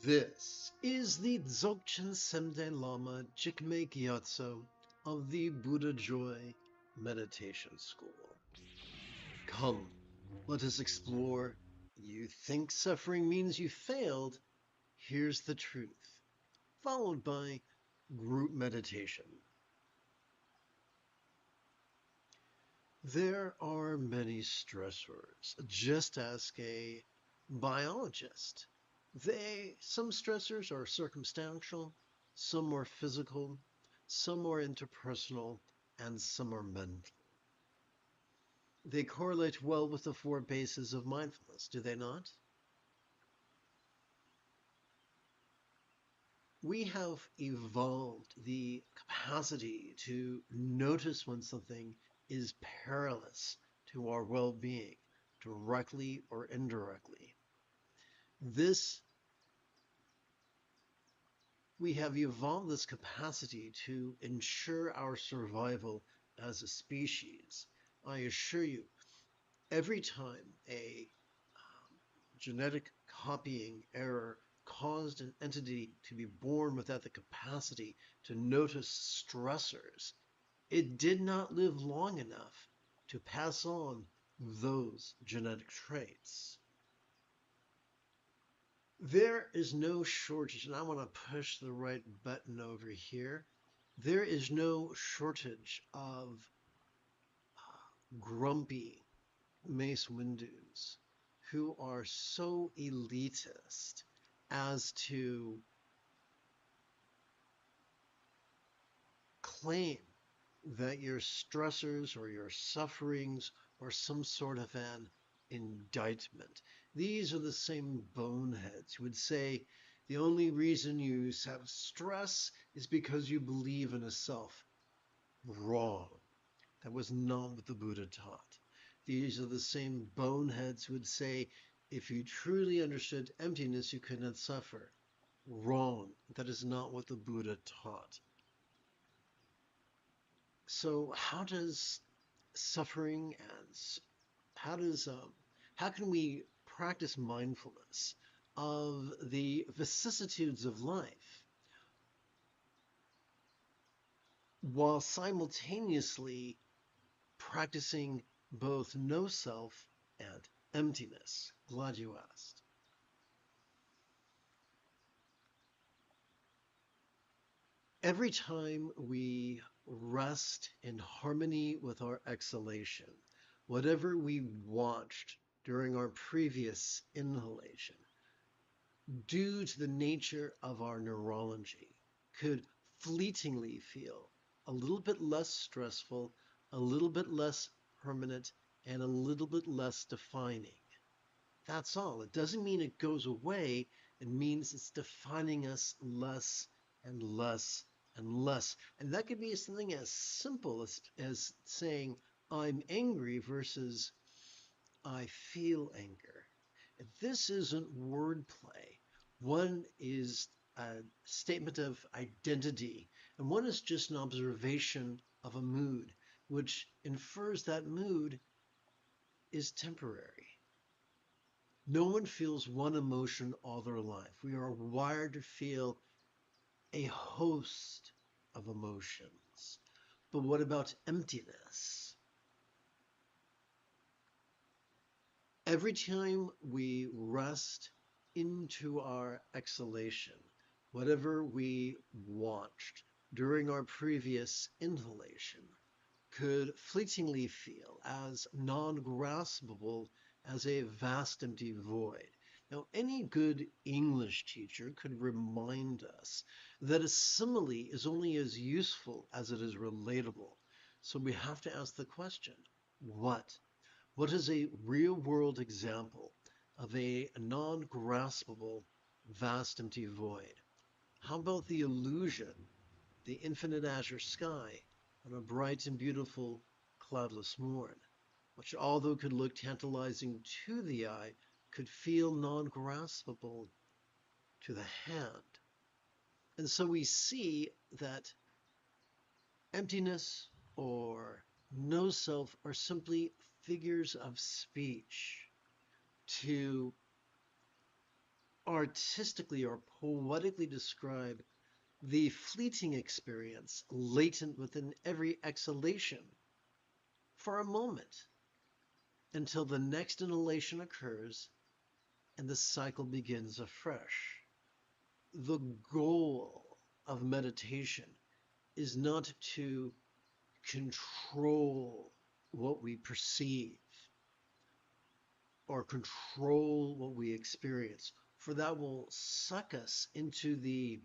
This is the Dzogchen Semde Lama Jigme Gyatso of the Buddha Joy Meditation School. Come, let us explore. You think suffering means you failed? Here's the truth, followed by group meditation. There are many stressors. Just ask a biologist. Some stressors are circumstantial, some are physical, some are interpersonal, and some are mental. They correlate well with the 4 bases of mindfulness, do they not? We have evolved the capacity to notice when something is perilous to our well-being, directly or indirectly. We have evolved this capacity to ensure our survival as a species. I assure you, every time a genetic copying error caused an entity to be born without the capacity to notice stressors, it did not live long enough to pass on those genetic traits. There is no shortage, and I want to push the right button over here. There is no shortage of grumpy Mace Windus who are so elitist as to claim that your stressors or your sufferings are some sort of an indictment. These are the same boneheads who would say the only reason you have stress is because you believe in a self. Wrong. That was not what the Buddha taught. These are the same boneheads who would say if you truly understood emptiness, you could not suffer. Wrong. That is not what the Buddha taught. So how does suffering and how can we practice mindfulness of the vicissitudes of life while simultaneously practicing both no self and emptiness? Glad you asked. Every time we rest in harmony with our exhalation, whatever we watched during our previous inhalation, due to the nature of our neurology, could fleetingly feel a little bit less stressful, a little bit less permanent, and a little bit less defining. That's all. It doesn't mean it goes away. It means it's defining us less and less and less. And that could be something as simple as saying, I'm angry versus I feel anger. This isn't wordplay. One is a statement of identity, and one is just an observation of a mood, which infers that mood is temporary. No one feels one emotion all their life. We are wired to feel a host of emotions. But what about emptiness? Every time we rest into our exhalation, whatever we watched during our previous inhalation could fleetingly feel as non-graspable as a vast empty void. Now, any good English teacher could remind us that a simile is only as useful as it is relatable. So we have to ask the question, what? What is a real-world example of a non-graspable, vast empty void? How about the illusion, the infinite azure sky on a bright and beautiful cloudless morn, which although could look tantalizing to the eye, could feel non-graspable to the hand? And so we see that emptiness or no self are simply figures of speech to artistically or poetically describe the fleeting experience latent within every exhalation for a moment until the next inhalation occurs and the cycle begins afresh. The goal of meditation is not to control what we perceive or control what we experience, for that will suck us into the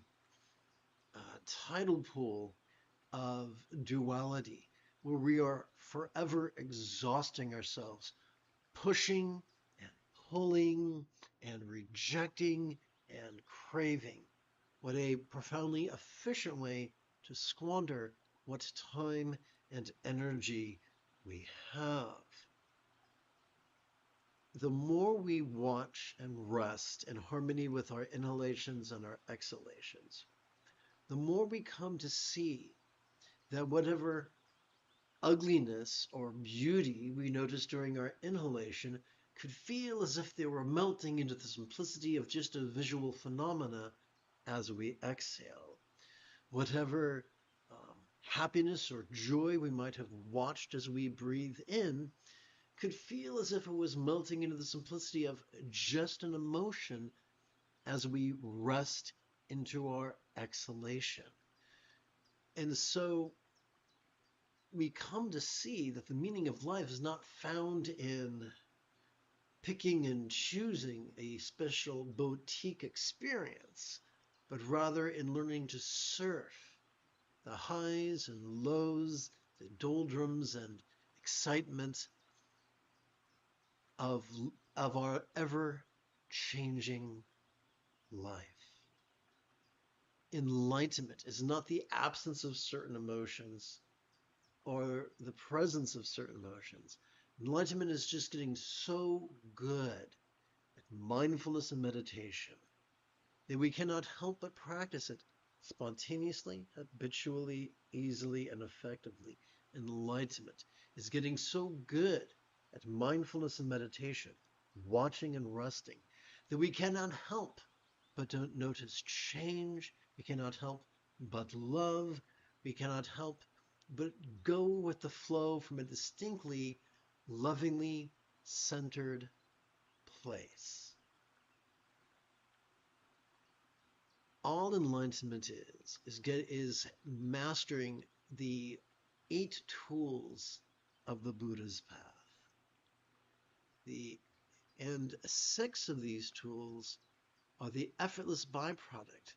tidal pool of duality, where we are forever exhausting ourselves, pushing and pulling and rejecting and craving. What a profoundly efficient way to squander what time and energy we have. The more we watch and rest in harmony with our inhalations and our exhalations, the more we come to see that whatever ugliness or beauty we notice during our inhalation could feel as if they were melting into the simplicity of just a visual phenomena as we exhale. Whatever happiness or joy we might have watched as we breathe in could feel as if it was melting into the simplicity of just an emotion as we rest into our exhalation. And so we come to see that the meaning of life is not found in picking and choosing a special boutique experience, but rather in learning to surf the highs and lows, the doldrums and excitement of our ever-changing life. Enlightenment is not the absence of certain emotions or the presence of certain emotions. Enlightenment is just getting so good at mindfulness and meditation that we cannot help but practice it spontaneously, habitually, easily, and effectively. Enlightenment is getting so good at mindfulness and meditation, watching and resting, that we cannot help but to notice change. We cannot help but love. We cannot help but go with the flow from a distinctly, lovingly centered place. All enlightenment is mastering the 8 tools of the Buddha's path. And 6 of these tools are the effortless byproduct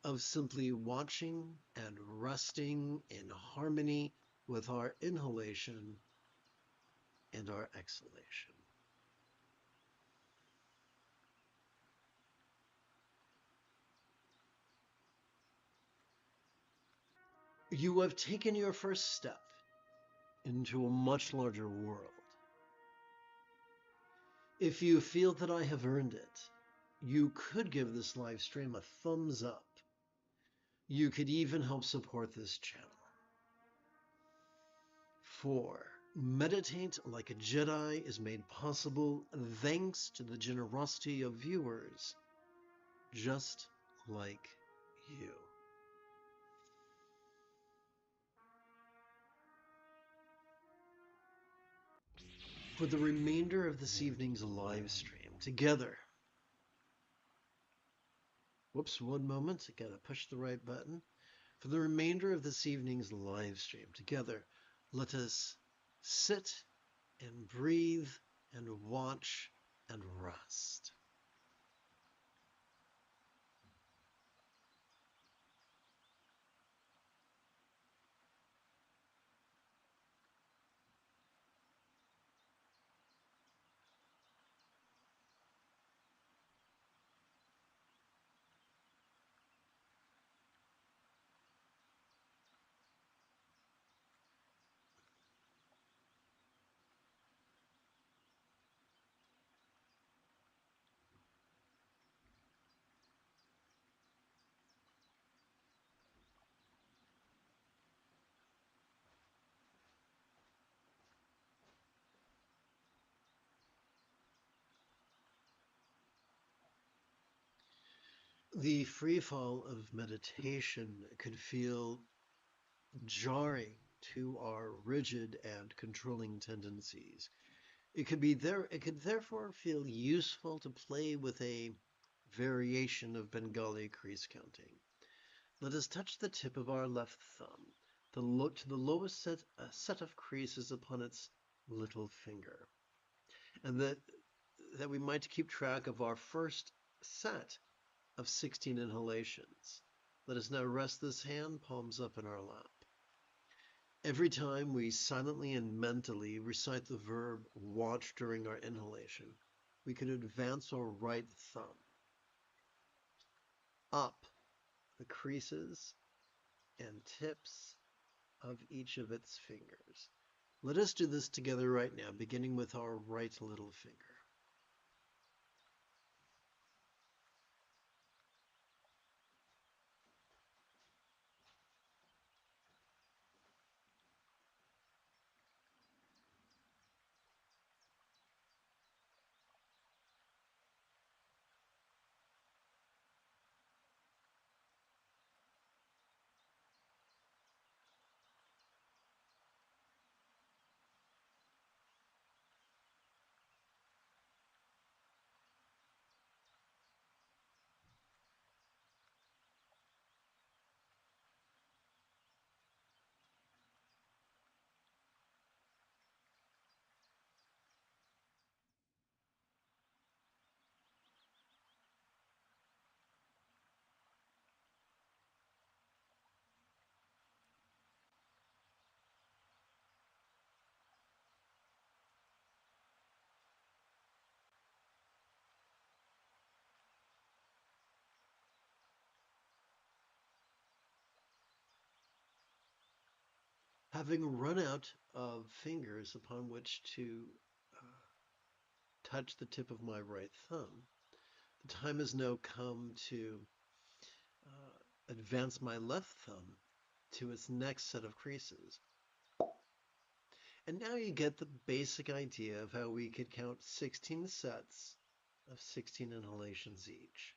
of simply watching and resting in harmony with our inhalation and our exhalation. You have taken your first step into a much larger world. If you feel that I have earned it, you could give this live stream a thumbs up. You could even help support this channel. 4. Meditate like a Jedi is made possible thanks to the generosity of viewers just like you. For the remainder of this evening's live stream, together. Whoops, one moment, I gotta push the right button. For the remainder of this evening's live stream, together, let us sit and breathe and watch and rest. The free fall of meditation could feel jarring to our rigid and controlling tendencies. It could therefore feel useful to play with a variation of Bengali crease counting. Let us touch the tip of our left thumb to the lowest set of creases upon its little finger, and that we might keep track of our first set of 16 inhalations. Let us now rest this hand, palms up in our lap. Every time we silently and mentally recite the verb watch during our inhalation, we can advance our right thumb up the creases and tips of each of its fingers. Let us do this together right now, beginning with our right little finger. Having run out of fingers upon which to touch the tip of my right thumb, the time has now come to advance my left thumb to its next set of creases. And now you get the basic idea of how we could count 16 sets of 16 inhalations each.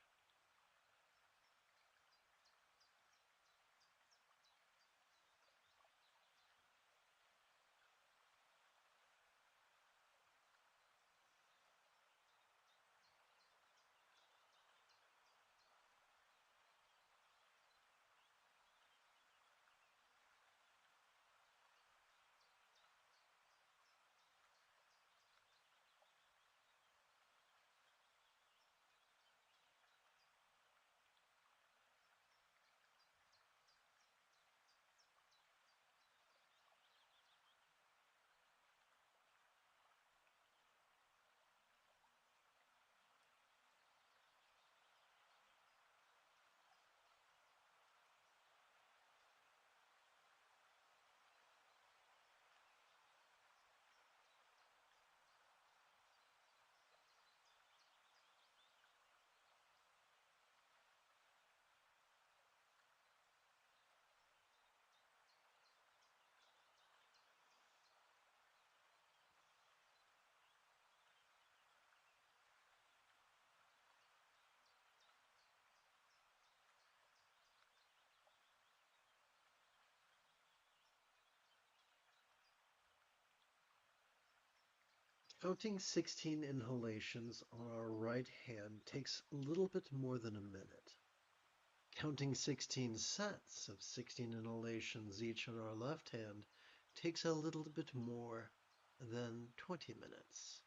Counting 16 inhalations on our right hand takes a little bit more than a minute. Counting 16 sets of 16 inhalations each on our left hand takes a little bit more than 20 minutes.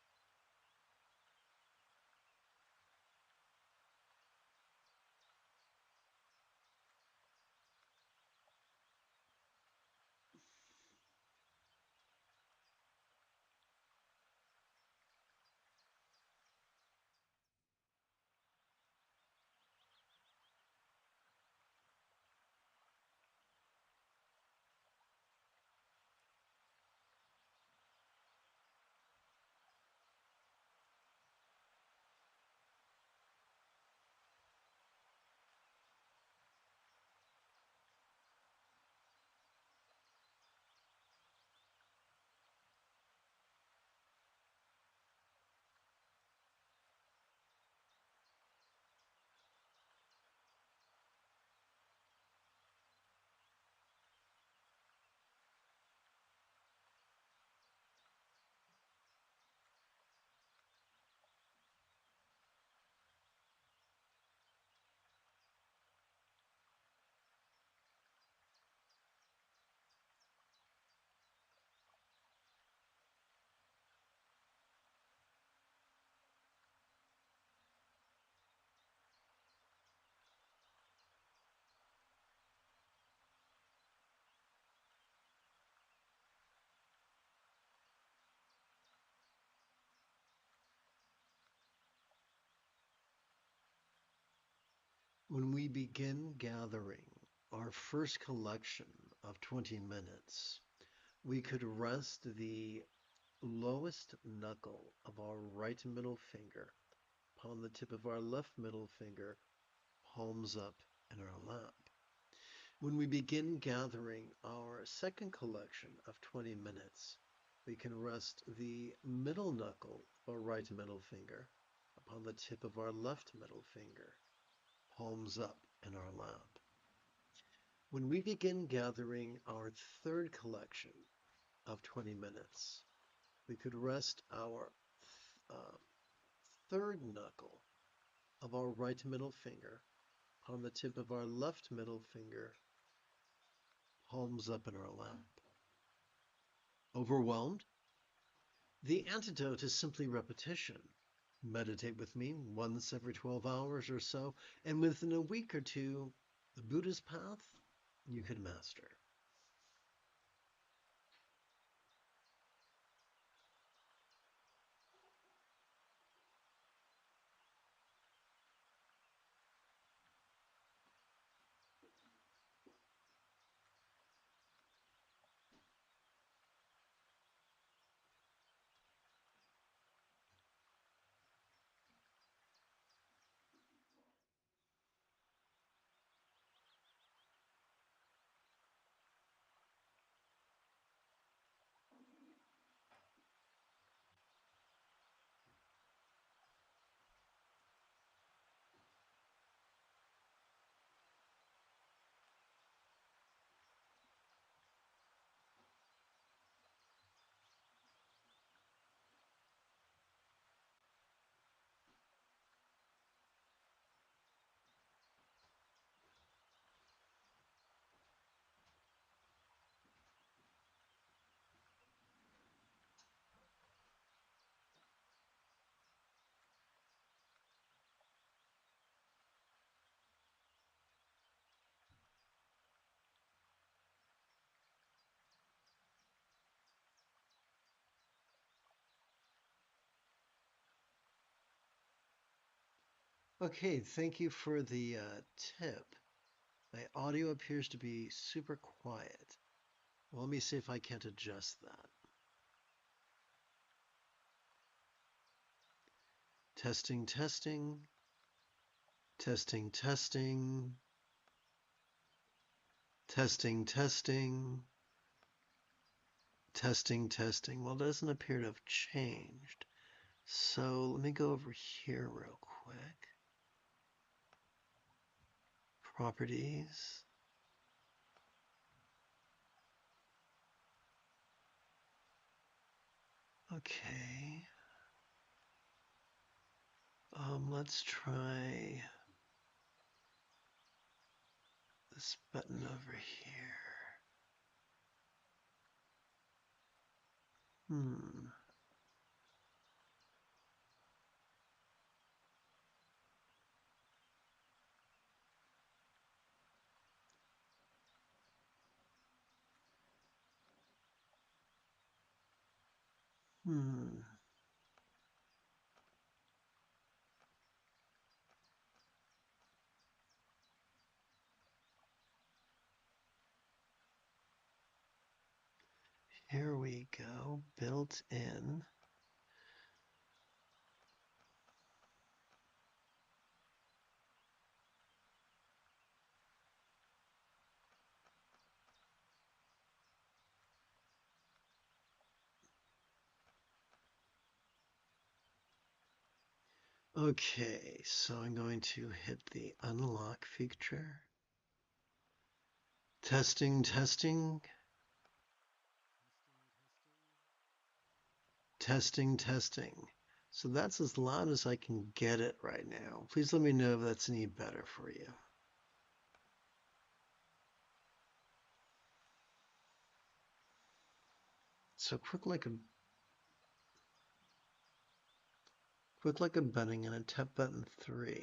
When we begin gathering our first collection of 20 minutes, we could rest the lowest knuckle of our right middle finger upon the tip of our left middle finger, palms up in our lap. When we begin gathering our second collection of 20 minutes, we can rest the middle knuckle or right middle finger upon the tip of our left middle finger, palms up in our lap. When we begin gathering our third collection of 20 minutes, we could rest our third knuckle of our right middle finger on the tip of our left middle finger, palms up in our lap. Overwhelmed? The antidote is simply repetition. Meditate with me once every 12 hours or so, and within a week or two, the Buddha's path you could master. Okay, thank you for the tip. My audio appears to be super quiet. Well, let me see if I can't adjust that. Testing, testing, testing, testing, testing, testing, testing, testing. Well, it doesn't appear to have changed. So let me go over here real quick. Properties. Okay. Let's try this button over here. Hmm. Hmm. Here we go. Built in. Okay, so I'm going to hit the unlock feature. Testing, testing. Testing, testing. So that's as loud as I can get it right now. Please let me know if that's any better for you. So quick like a button and a tap button 3.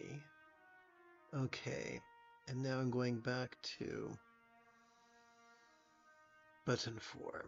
Okay, and now I'm going back to button 4.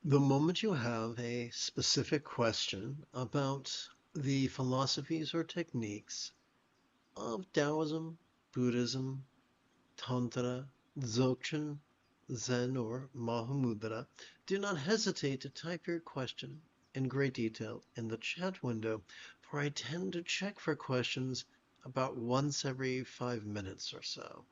The moment you have a specific question about the philosophies or techniques of Taoism, Buddhism, Tantra, Dzogchen, Zen, or Mahamudra, do not hesitate to type your question in great detail in the chat window, for I tend to check for questions about once every 5 minutes or so.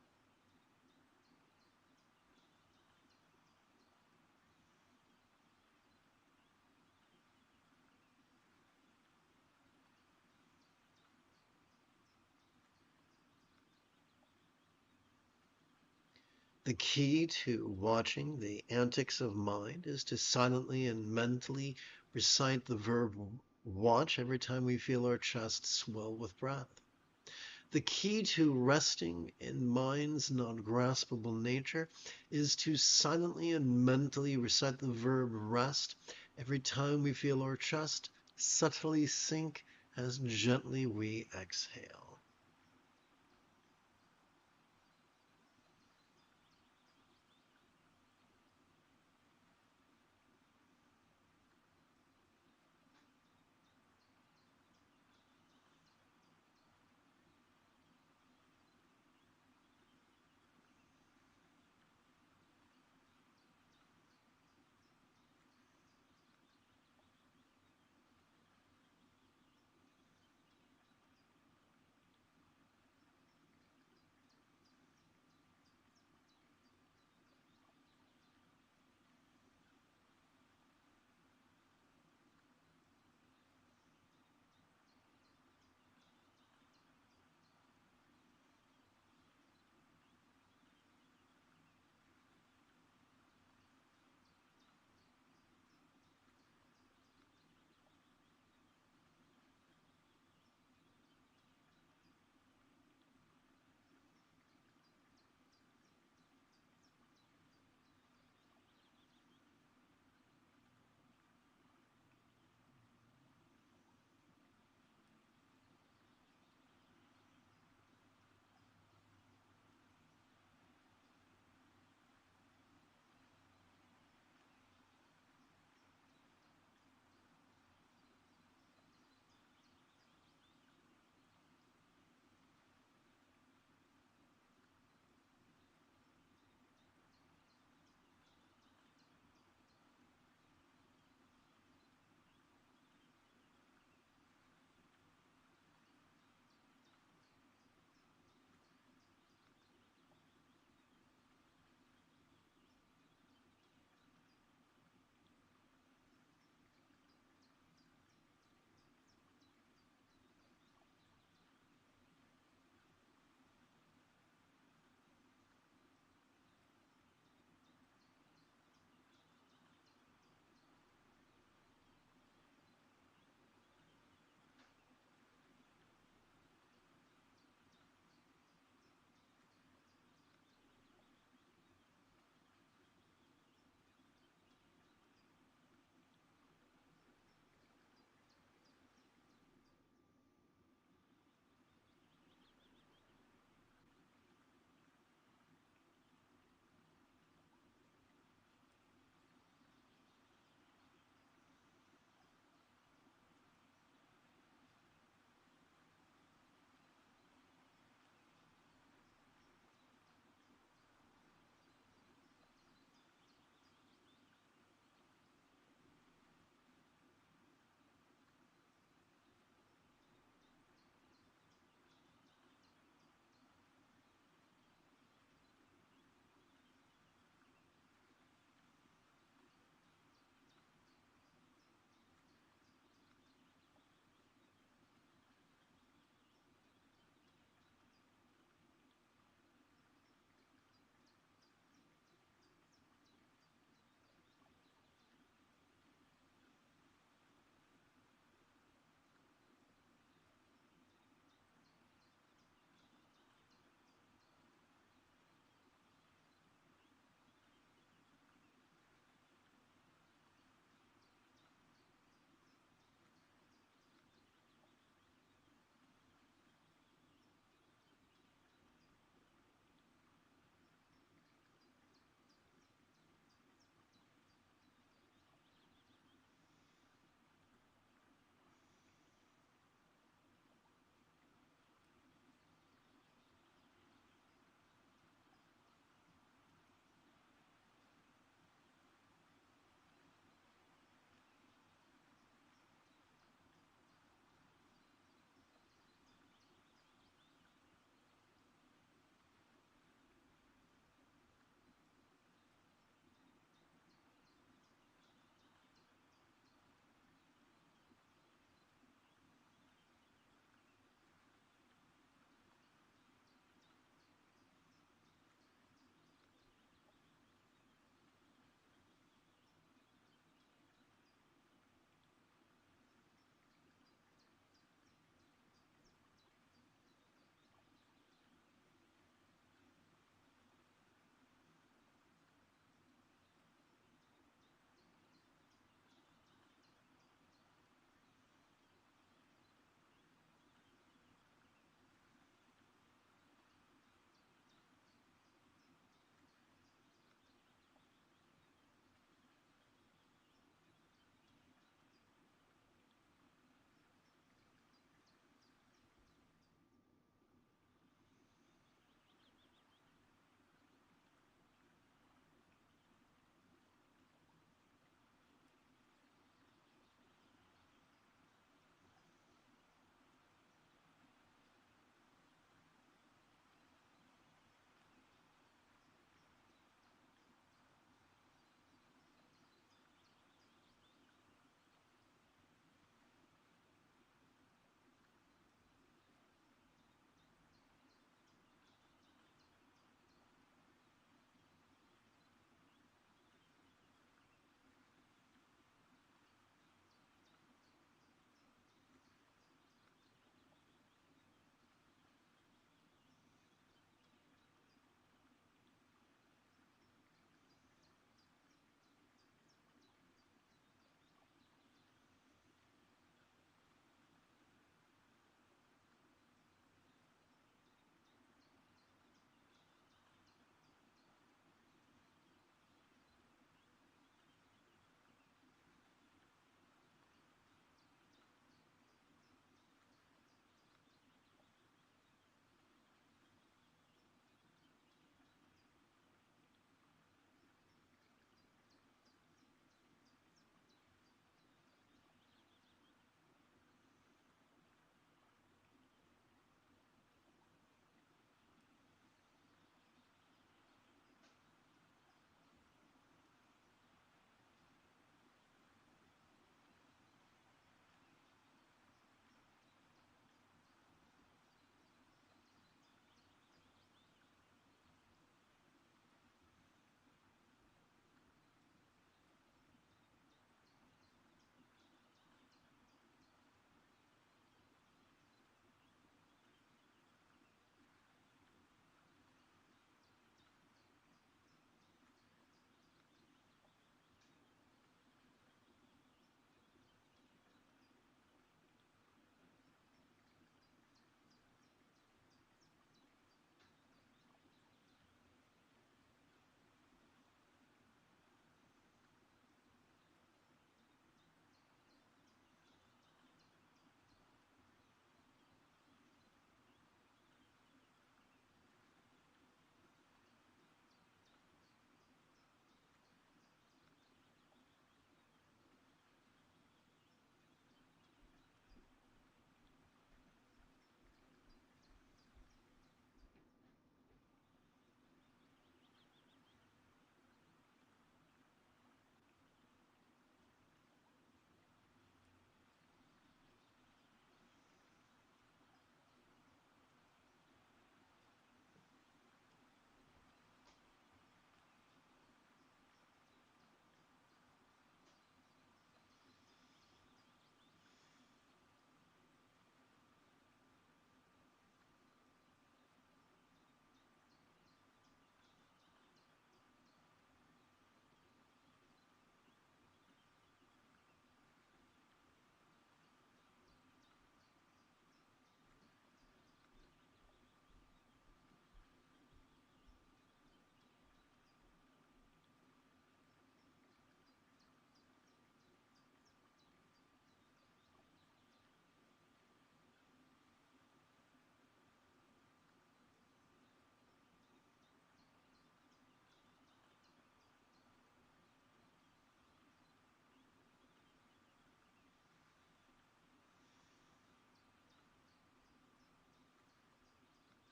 The key to watching the antics of mind is to silently and mentally recite the verb watch every time we feel our chest swell with breath. The key to resting in mind's non-graspable nature is to silently and mentally recite the verb rest every time we feel our chest subtly sink as gently we exhale.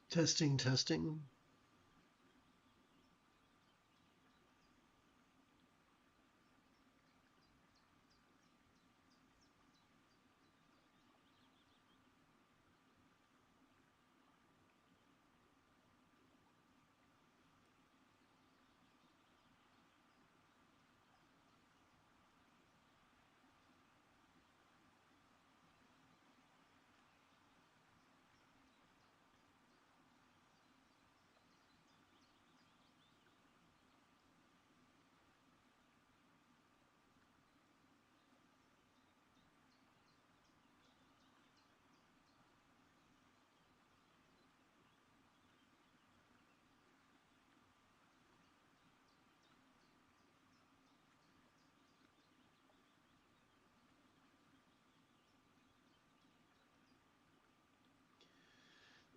Testing, testing.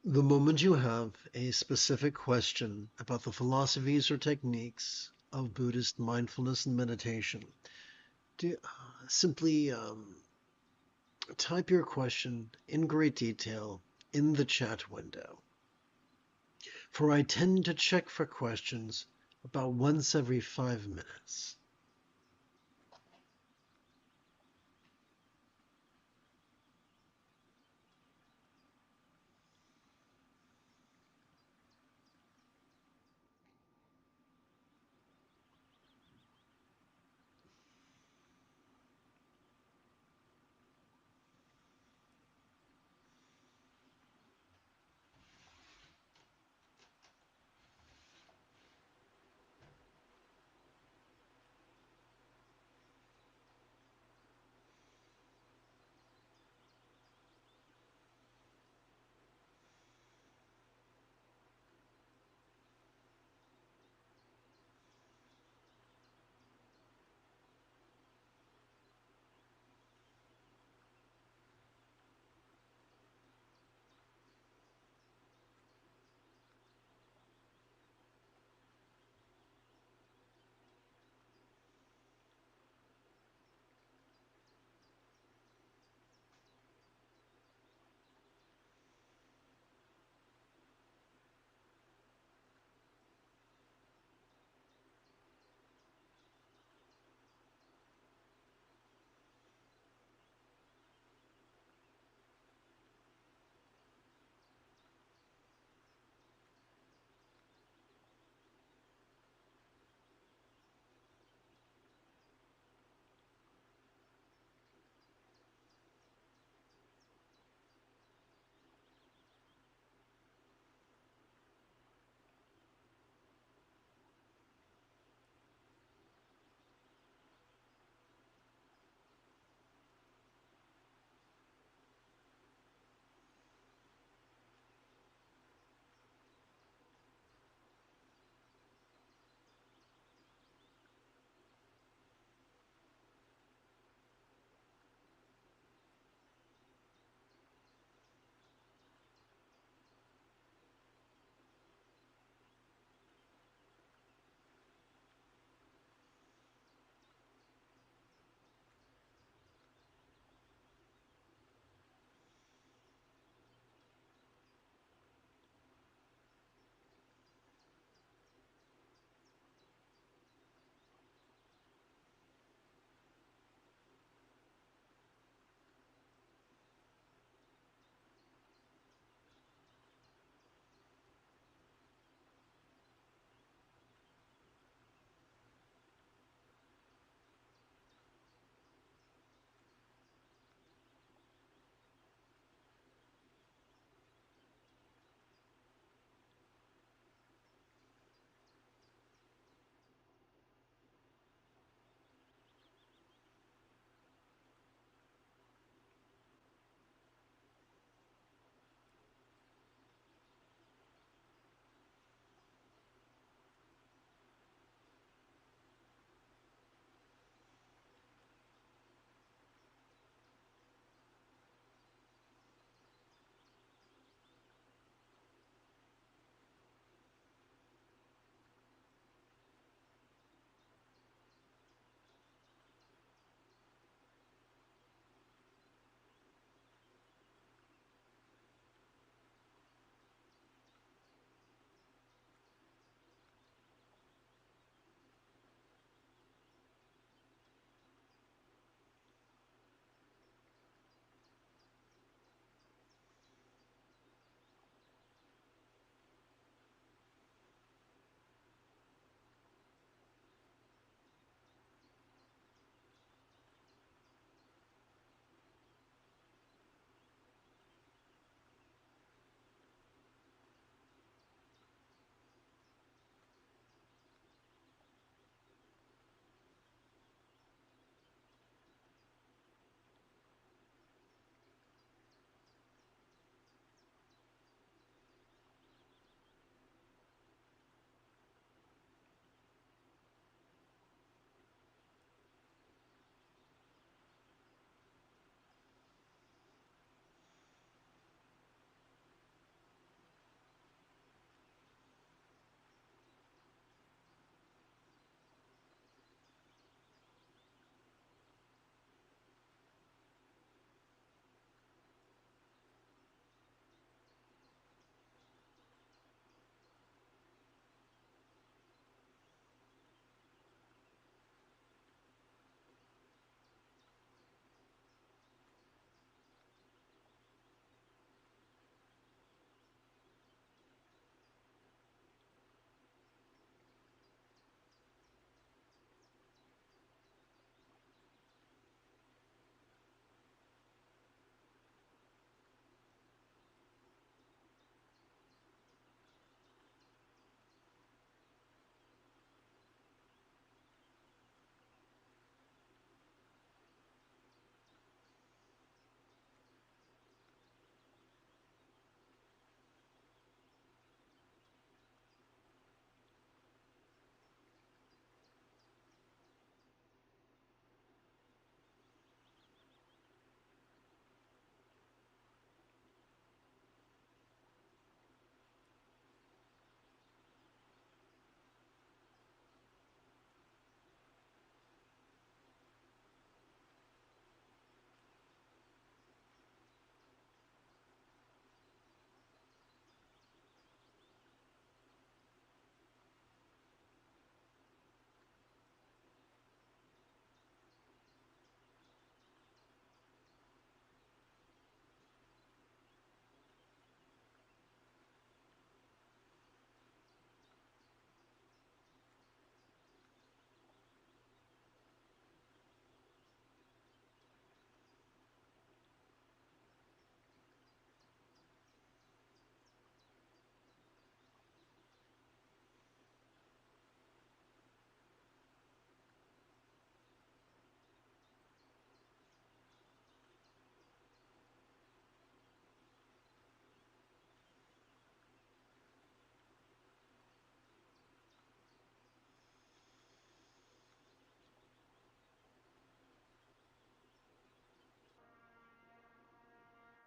The moment you have a specific question about the philosophies or techniques of Buddhist mindfulness and meditation, simply type your question in great detail in the chat window. For I tend to check for questions about once every 5 minutes.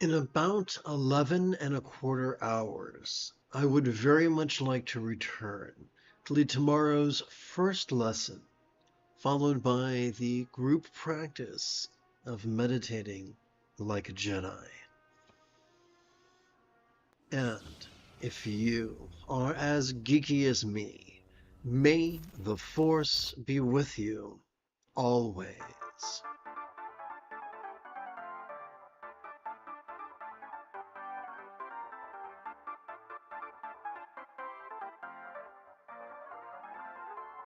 In about 11 1/4 hours, I would very much like to return to lead tomorrow's first lesson, followed by the group practice of meditating like a Jedi. And if you are as geeky as me, may the Force be with you always.